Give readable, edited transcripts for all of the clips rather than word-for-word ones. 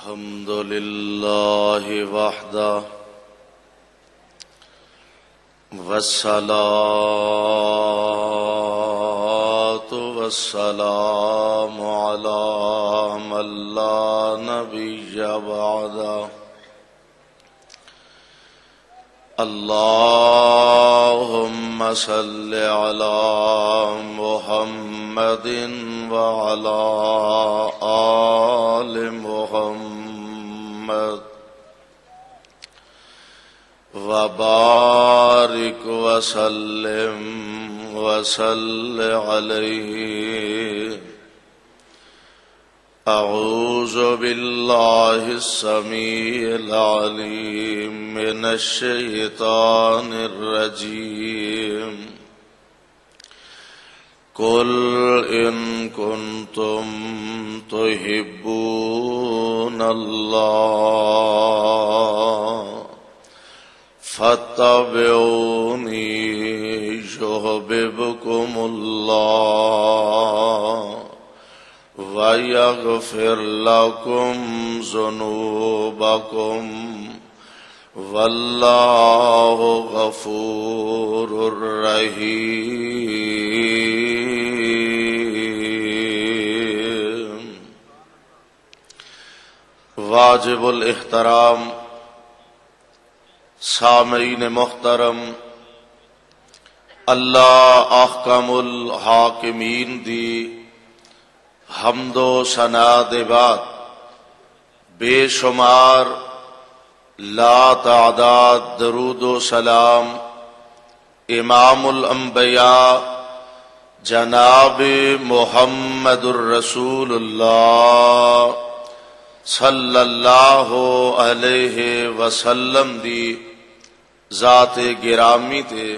الحمد لله وحده والصلاة والسلام على من لا نبي بعده اللهم صل على محمد وعلى آل محمد وبارك وسلم عليه. أعوذ بالله السميع العليم من الشيطان الرجيم. قل إن كنتم تحبون الله فاتبعوني يحببكم الله ويغفر لكم ذنوبكم والله غفور رحيم. واجب الاحترام سامعین محترم، اللہ احکم الحاکمین دی حمد و ثنا دے بعد بے شمار لا تعداد درود و سلام امام الانبیاء جناب محمد الرسول اللہ صلی اللہ علیہ وسلم دی ذات گرامی تے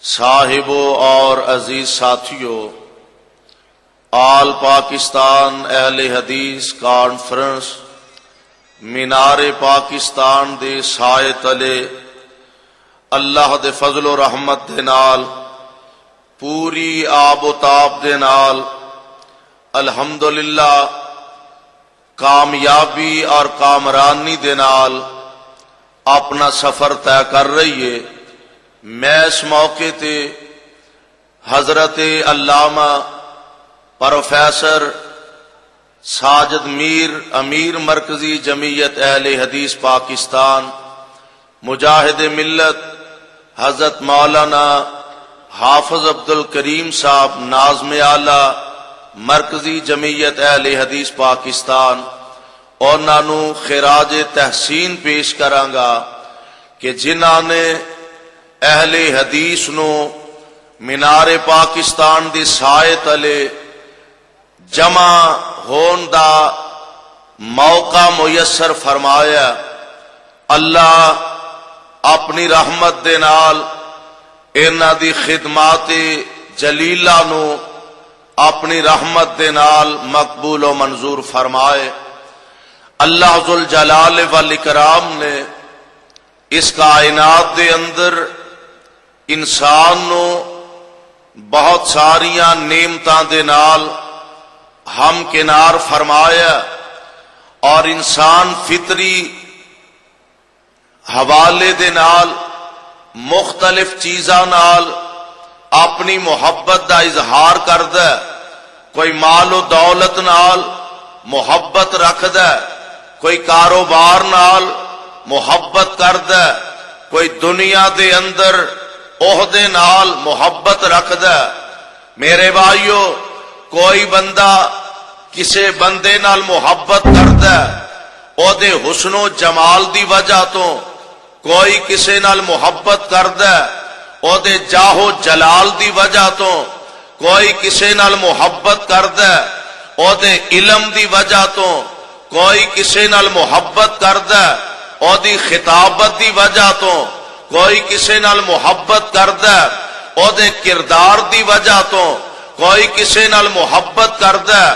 صاحبوں اور عزیز ساتھیوں، آل پاکستان اہل حدیث کانفرنس مینار پاکستان دے سائے تلے اللہ دے فضل و رحمت دے نال پوری آب و تاب دے نال الحمدللہ کامیابی اور کامرانی دے نال اپنا سفر طے کر رہی ہے. میں اس موقع تے حضرت علامہ پروفیسر ساجد میر امیر مرکزی جمعیت اہل حدیث پاکستان مجاہد ملت حضرت مولانا حافظ عبدالکریم صاحب ناظم اعلی مرکزی جمعیت اہل حدیث پاکستان انہاں نوں خراج تحسین پیش کرانگا کہ جنہاں نے اہل حدیث نو مینار پاکستان دی سائے تلے جمع ہون دا موقع میسر فرمایا. اللہ اپنی رحمت دے نال انہاں دی خدمات جلیلہ نو اپنی رحمت دے نال مقبول و منظور فرمائے. اللہ ذوالجلال والاکرام نے اس کائنات دے اندر انسان نو بہت ساریاں نعمتاں دے نال ہم کنار فرمایا اور انسان فطری حوالے دے نال مختلف چیزاں نال اپنی محبت دا اظہار کردا ہے. کوئی مال و دولت نال محبت رکھدا ہے، کوئی کاروبار نال محبت کردا ہے، کوئی دنیا دے اندر عہدے نال محبت رکھدا ہے. میرے بھائیو، کوئی بندہ کسے بندے نال محبت کردا ہے او دے حسن و جمال دی وجہ تو، کوئی کسے نال محبت کردا ہے او دے جاہ و جلال دی وجہ تو، کوئی کسے نال محبت کردا ہے او دے علم دی وجہ تو، کوئی کسے نال محبت کردا ہے او دی خطابت دی وجہ تو، کوئی کسے نال محبت کردا ہے او دے کردار دی وجہ تو، کوئی کسے نال محبت کردا ہے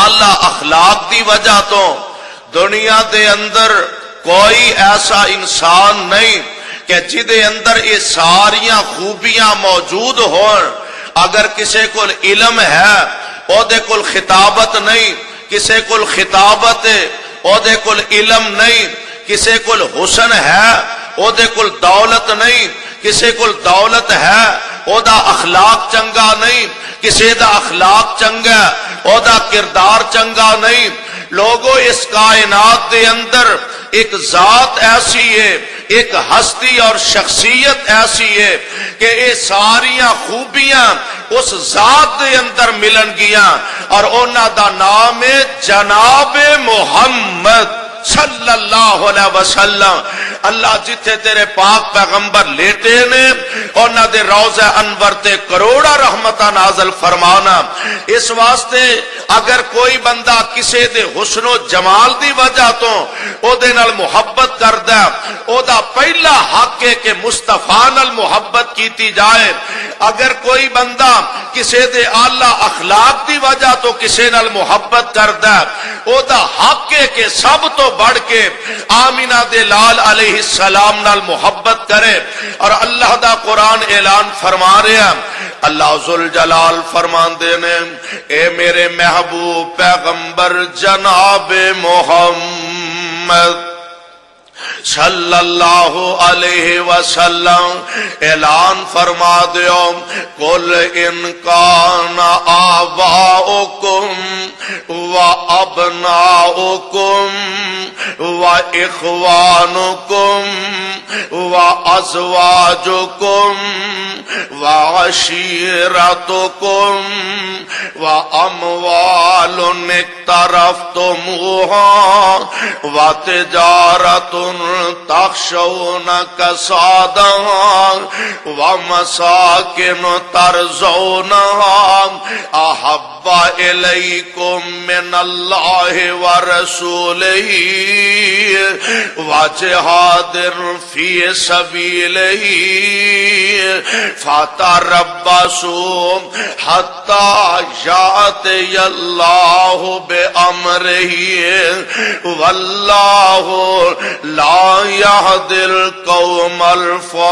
اعلی اخلاق دی وجہ تو. دنیا دے اندر کوئی ایسا انسان نہیں کہ جدے اندر یہ ساریاں خوبیاں موجود ہون. اگر کسے کو علم ہے او دے کول خطابت نہیں، کسے کول خطابت ہے او دے کول علم نہیں، کسے کول حسن ہے، او دے کول دولت نہیں، کسے کول دولت ہے، او دا اخلاق چنگا نہیں، کسے دا اخلاق چنگا، او دا کردار چنگا نہیں۔ لوگوں اس کائنات دے اندر ایک ذات ایسی ہے، ایک ہستی اور شخصیت ایسی ہے کہ یہ ساریاں خوبیاں اس ذات دے اندر ملن گیاں، اور انہاں دا نام ہے جناب محمد صلی اللہ علیہ وسلم۔ اللہ جتھے تیرے پاک پیغمبر لیٹے نے انہاں دے روضہ انور تے کروڑا رحمتہ نازل فرمانا۔ اس واسطے اگر کوئی بندہ کسے دے حسن و جمال دی وجہ تو او دے نال محبت کردا، او دا پہلا حق ہے کہ مصطفیٰ نال محبت کیتی جائے۔ اگر کوئی بندہ کسے دے اعلی اخلاق دی وجہ تو کسے نال محبت کردا، او دا حق ہے کہ سب تو بڑھ کے آمینہ دے لال علیہ السلام نال محبت کرے۔ اور اللہ دا قرآن اعلان فرما رہے ہیں، اللہ ذوالجلال فرماندے نے اے میرے محبوب پیغمبر جناب محمد صلی اللہ علیہ وسلم اعلان فرما دیو، قل ان کان آباؤکم و ابناؤکم و اخوانکم و ازواجکم و عشیرتکم و اموال اقترفتموها و تجارت تخشون کسادها ومساکن ترضونها احب الیکم من اللہ ورسولہ وجہاد فی سبیلہ فتربصوا حتی یأتی اللہ بامرہ واللہ لا یہدی القوم الفاسقین۔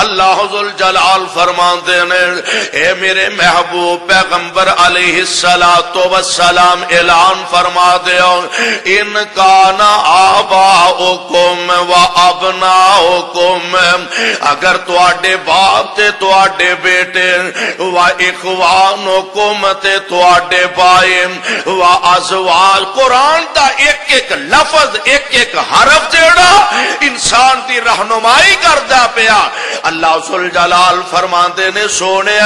اللہ ذوالجلال فرماندے نے اے میرے محبوب پیغمبر علیہ السلام اعلان فرما دیو، ان کان آباؤکم و ابناؤکم، اگر تواڈے باپ تے تواڈے بیٹے، و اخوانکم تے تواڈے بھائی، و ازواج، قرآن دا ایک ایک لفظ ایک ایک حرف جیڑا انسان دی رہنمائی کردا پیا۔ اللہ ذوالجلال فرماندے نے سونے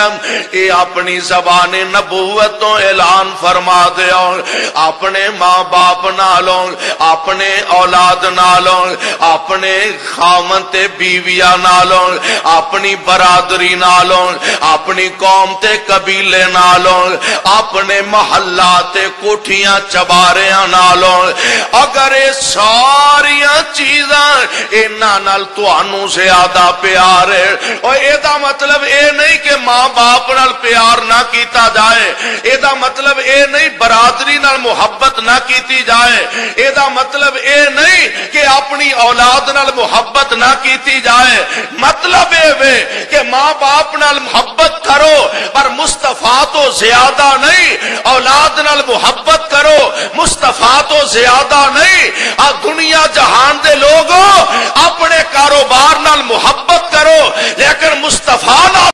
اے اپنی زبان نبوت تو اعلان فرما دیو، اپنے ماں باپ نالوں، اپنے اولاد نالوں، اپنے خاوند تے بیویاں نالوں، اپنی برادری نالوں، اپنی قوم تے قبیلے نالوں، اپنے محلہ تے کوٹھیاں چباریاں نالوں، اگر یہ ساریاں چیزاں انہاں نال تانوں زیادہ پیار ہے، اور اے دا مطلب اے نہیں کہ ماں باپ نال پیار نہ کیتا جائے، اے دا مطلب اے نہیں برادری نال محبت نہ کیتی جائے، اے دا مطلب اے نہیں کہ اپنی اولاد نال محبت نہ کیتی جائے، مطلب اے وے کہ ماں باپ نال محبت کرو پر مصطفیٰ تو زیادہ نہیں، اولاد نال محبت کرو مصطفیٰ تو زیادہ نہیں۔ دنیا جہان دے لوگوں اپنے کاروبار نال محبت کرو لیکن مصطفیٰ نال